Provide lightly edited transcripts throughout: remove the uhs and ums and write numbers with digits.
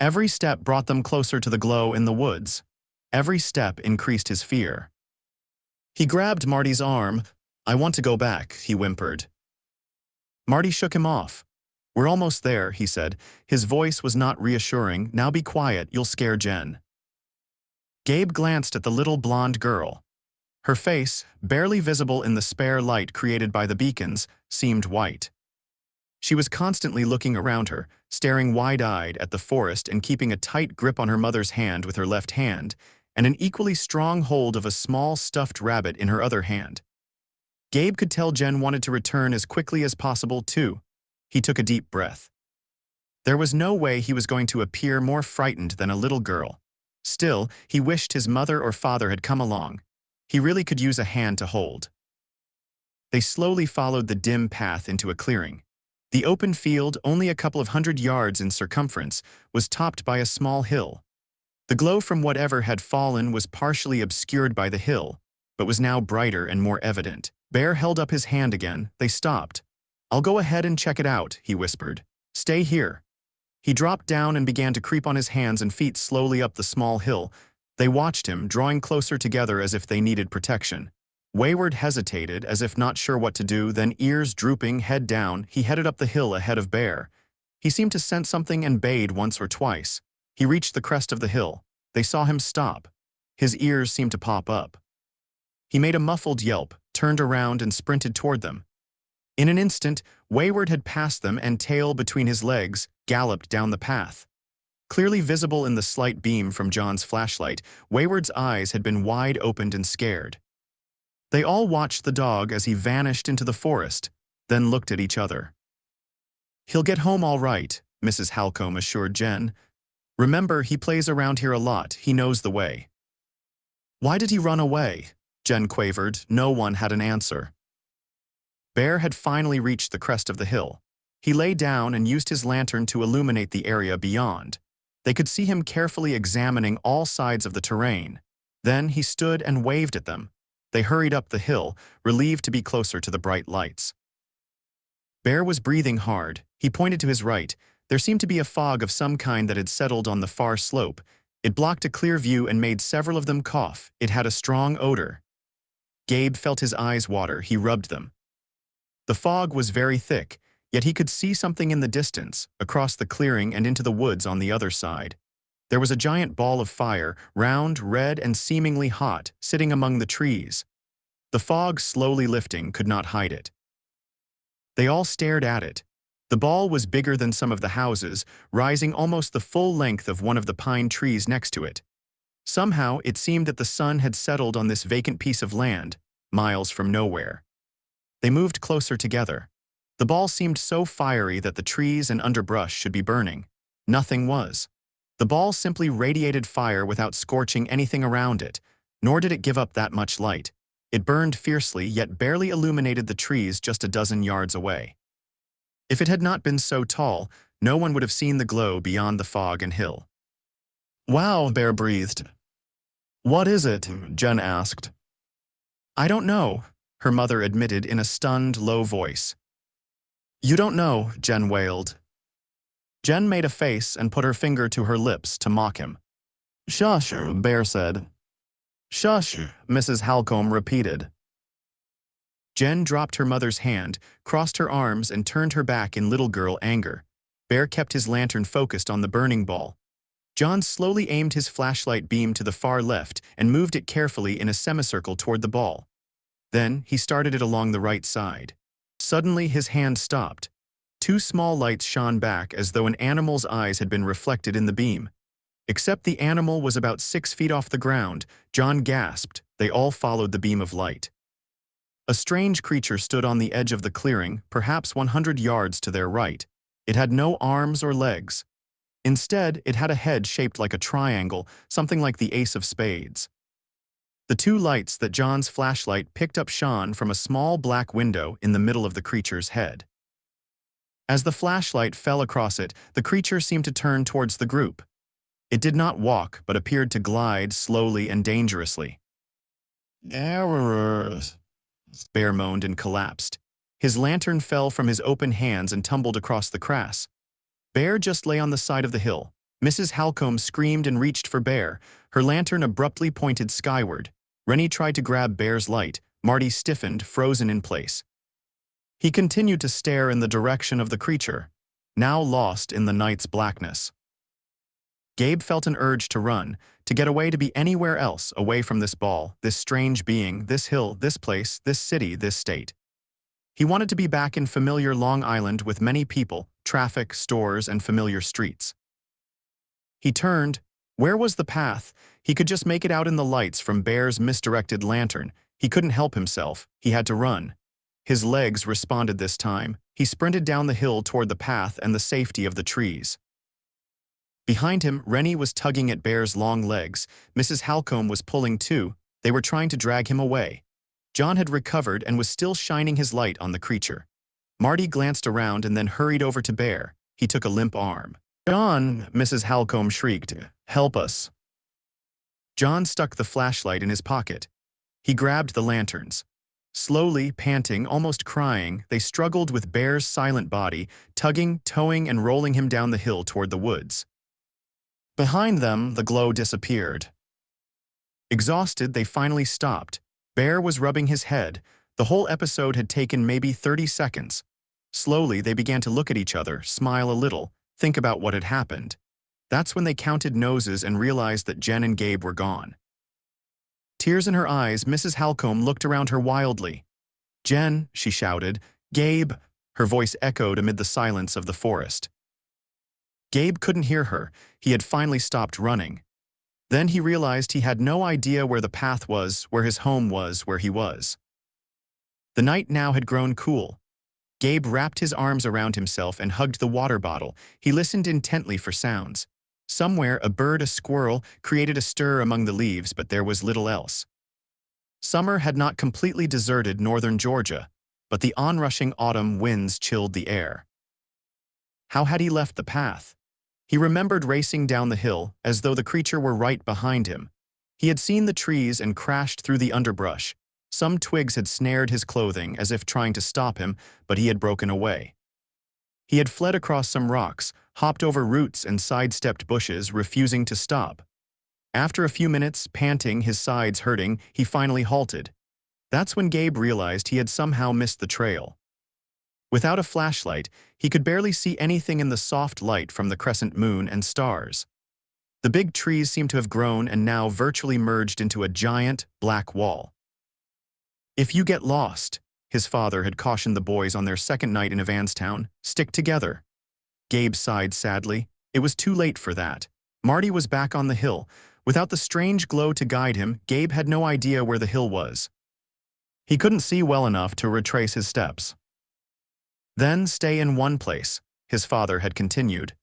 Every step brought them closer to the glow in the woods. Every step increased his fear. He grabbed Marty's arm. "I want to go back," he whimpered. Marty shook him off. "We're almost there," he said. His voice was not reassuring. "Now be quiet, you'll scare Jen." Gabe glanced at the little blonde girl. Her face, barely visible in the spare light created by the beacons, seemed white. She was constantly looking around her, staring wide-eyed at the forest and keeping a tight grip on her mother's hand with her left hand, and an equally strong hold of a small stuffed rabbit in her other hand. Gabe could tell Jen wanted to return as quickly as possible, too. He took a deep breath. There was no way he was going to appear more frightened than a little girl. Still, he wished his mother or father had come along. He really could use a hand to hold. They slowly followed the dim path into a clearing. The open field, only a couple of 100 yards in circumference, was topped by a small hill. The glow from whatever had fallen was partially obscured by the hill, but was now brighter and more evident. Bear held up his hand again. They stopped. "I'll go ahead and check it out," he whispered. "Stay here." He dropped down and began to creep on his hands and feet slowly up the small hill. They watched him, drawing closer together as if they needed protection. Wayward hesitated, as if not sure what to do, then ears drooping, head down, he headed up the hill ahead of Bear. He seemed to sense something and bayed once or twice. He reached the crest of the hill. They saw him stop. His ears seemed to pop up. He made a muffled yelp, turned around and sprinted toward them. In an instant, Wayward had passed them and, tail between his legs, galloped down the path. Clearly visible in the slight beam from John's flashlight, Wayward's eyes had been wide opened and scared. They all watched the dog as he vanished into the forest, then looked at each other. "He'll get home all right," Mrs. Halcombe assured Jen. "Remember, he plays around here a lot. He knows the way." "Why did he run away?" Jen quavered. No one had an answer. Bear had finally reached the crest of the hill. He lay down and used his lantern to illuminate the area beyond. They could see him carefully examining all sides of the terrain. Then he stood and waved at them. They hurried up the hill, relieved to be closer to the bright lights. Bear was breathing hard. He pointed to his right. There seemed to be a fog of some kind that had settled on the far slope. It blocked a clear view and made several of them cough. It had a strong odor. Gabe felt his eyes water. He rubbed them. The fog was very thick, yet he could see something in the distance, across the clearing and into the woods on the other side. There was a giant ball of fire, round, red, and seemingly hot, sitting among the trees. The fog, slowly lifting, could not hide it. They all stared at it. The ball was bigger than some of the houses, rising almost the full length of one of the pine trees next to it. Somehow, it seemed that the sun had settled on this vacant piece of land, miles from nowhere. They moved closer together. The ball seemed so fiery that the trees and underbrush should be burning. Nothing was. The ball simply radiated fire without scorching anything around it, nor did it give up that much light. It burned fiercely, yet barely illuminated the trees just a dozen yards away. If it had not been so tall, no one would have seen the glow beyond the fog and hill. "Wow," Bear breathed. "What is it?" Jen asked. "I don't know," her mother admitted in a stunned, low voice. "You don't know," Jen wailed. Jen made a face and put her finger to her lips to mock him. "Shush," Bear said. "Shush," Mrs. Halcombe repeated. Jen dropped her mother's hand, crossed her arms, and turned her back in little girl anger. Bear kept his lantern focused on the burning ball. John slowly aimed his flashlight beam to the far left and moved it carefully in a semicircle toward the ball. Then he started it along the right side. Suddenly his hand stopped. Two small lights shone back as though an animal's eyes had been reflected in the beam. Except the animal was about 6 feet off the ground. John gasped. They all followed the beam of light. A strange creature stood on the edge of the clearing, perhaps 100 yards to their right. It had no arms or legs. Instead, it had a head shaped like a triangle, something like the ace of spades. The two lights that John's flashlight picked up shone from a small black window in the middle of the creature's head. As the flashlight fell across it, the creature seemed to turn towards the group. It did not walk, but appeared to glide slowly and dangerously. "Errors," Bear moaned and collapsed. His lantern fell from his open hands and tumbled across the grass. Bear just lay on the side of the hill. Mrs. Halcombe screamed and reached for Bear. Her lantern abruptly pointed skyward. Rennie tried to grab Bear's light. Marty stiffened, frozen in place. He continued to stare in the direction of the creature, now lost in the night's blackness. Gabe felt an urge to run, to get away, to be anywhere else, away from this ball, this strange being, this hill, this place, this city, this state. He wanted to be back in familiar Long Island with many people, traffic, stores, and familiar streets. He turned. Where was the path? He could just make it out in the lights from Bear's misdirected lantern. He couldn't help himself. He had to run. His legs responded this time. He sprinted down the hill toward the path and the safety of the trees. Behind him, Rennie was tugging at Bear's long legs. Mrs. Halcombe was pulling too. They were trying to drag him away. John had recovered and was still shining his light on the creature. Marty glanced around and then hurried over to Bear. He took a limp arm. "John!" Mrs. Halcombe shrieked. "Help us!" John stuck the flashlight in his pocket. He grabbed the lanterns. Slowly, panting, almost crying, they struggled with Bear's silent body, tugging, towing, and rolling him down the hill toward the woods. Behind them, the glow disappeared. Exhausted, they finally stopped. Bear was rubbing his head. The whole episode had taken maybe 30 seconds. Slowly, they began to look at each other, smile a little, think about what had happened. That's when they counted noses and realized that Jen and Gabe were gone. Tears in her eyes, Mrs. Halcombe looked around her wildly. "Jen," she shouted. "Gabe!" Her voice echoed amid the silence of the forest. Gabe couldn't hear her. He had finally stopped running. Then he realized he had no idea where the path was, where his home was, where he was. The night now had grown cool. Gabe wrapped his arms around himself and hugged the water bottle. He listened intently for sounds. Somewhere, a bird, a squirrel, created a stir among the leaves, but there was little else. Summer had not completely deserted northern Georgia, but the onrushing autumn winds chilled the air. How had he left the path? He remembered racing down the hill, as though the creature were right behind him. He had seen the trees and crashed through the underbrush. Some twigs had snared his clothing, as if trying to stop him, but he had broken away. He had fled across some rocks, hopped over roots and sidestepped bushes, refusing to stop. After a few minutes, panting, his sides hurting, he finally halted. That's when Gabe realized he had somehow missed the trail. Without a flashlight, he could barely see anything in the soft light from the crescent moon and stars. The big trees seemed to have grown and now virtually merged into a giant, black wall. "If you get lost," his father had cautioned the boys on their second night in Evanstown, "stick together." Gabe sighed sadly. It was too late for that. Marty was back on the hill. Without the strange glow to guide him, Gabe had no idea where the hill was. He couldn't see well enough to retrace his steps. "Then stay in one place," his father had continued.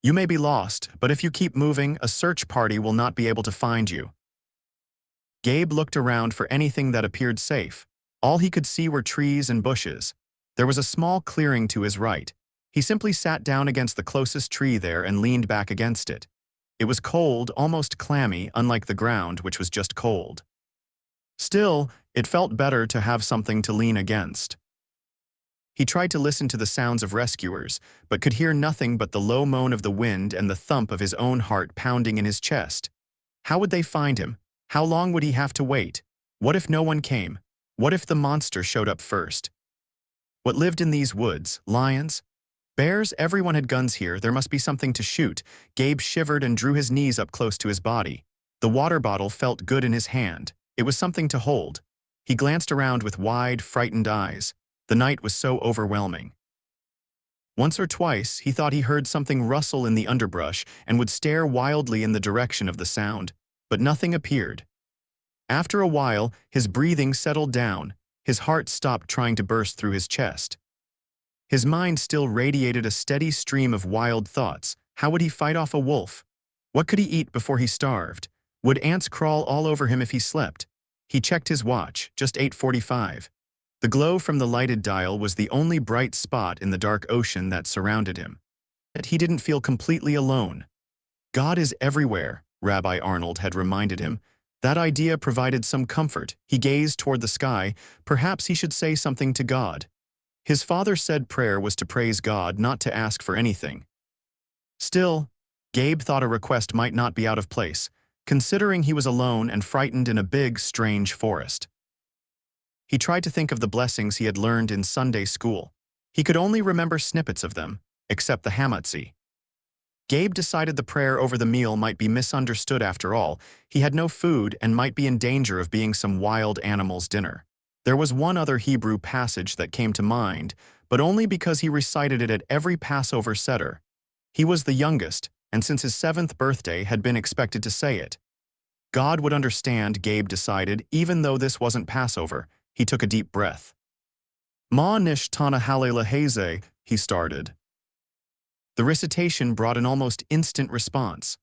"You may be lost, but if you keep moving, a search party will not be able to find you." Gabe looked around for anything that appeared safe. All he could see were trees and bushes. There was a small clearing to his right. He simply sat down against the closest tree there and leaned back against it. It was cold, almost clammy, unlike the ground, which was just cold. Still, it felt better to have something to lean against. He tried to listen to the sounds of rescuers, but could hear nothing but the low moan of the wind and the thump of his own heart pounding in his chest. How would they find him? How long would he have to wait? What if no one came? What if the monster showed up first? What lived in these woods? Lions? Bears? Everyone had guns here. There must be something to shoot. Gabe shivered and drew his knees up close to his body. The water bottle felt good in his hand. It was something to hold. He glanced around with wide, frightened eyes. The night was so overwhelming. Once or twice, he thought he heard something rustle in the underbrush and would stare wildly in the direction of the sound, but nothing appeared. After a while, his breathing settled down. His heart stopped trying to burst through his chest. His mind still radiated a steady stream of wild thoughts. How would he fight off a wolf? What could he eat before he starved? Would ants crawl all over him if he slept? He checked his watch, just 8:45. The glow from the lighted dial was the only bright spot in the dark ocean that surrounded him. Yet he didn't feel completely alone. God is everywhere, Rabbi Arnold had reminded him. That idea provided some comfort. He gazed toward the sky. Perhaps he should say something to God. His father said prayer was to praise God, not to ask for anything. Still, Gabe thought a request might not be out of place, considering he was alone and frightened in a big, strange forest. He tried to think of the blessings he had learned in Sunday school. He could only remember snippets of them, except the Hamatzi. Gabe decided the prayer over the meal might be misunderstood after all. He had no food and might be in danger of being some wild animal's dinner. There was one other Hebrew passage that came to mind, but only because he recited it at every Passover Seder. He was the youngest, and since his 7th birthday had been expected to say it. God would understand, Gabe decided, even though this wasn't Passover. He took a deep breath. Ma nish tana halelaheze, he started. The recitation brought an almost instant response.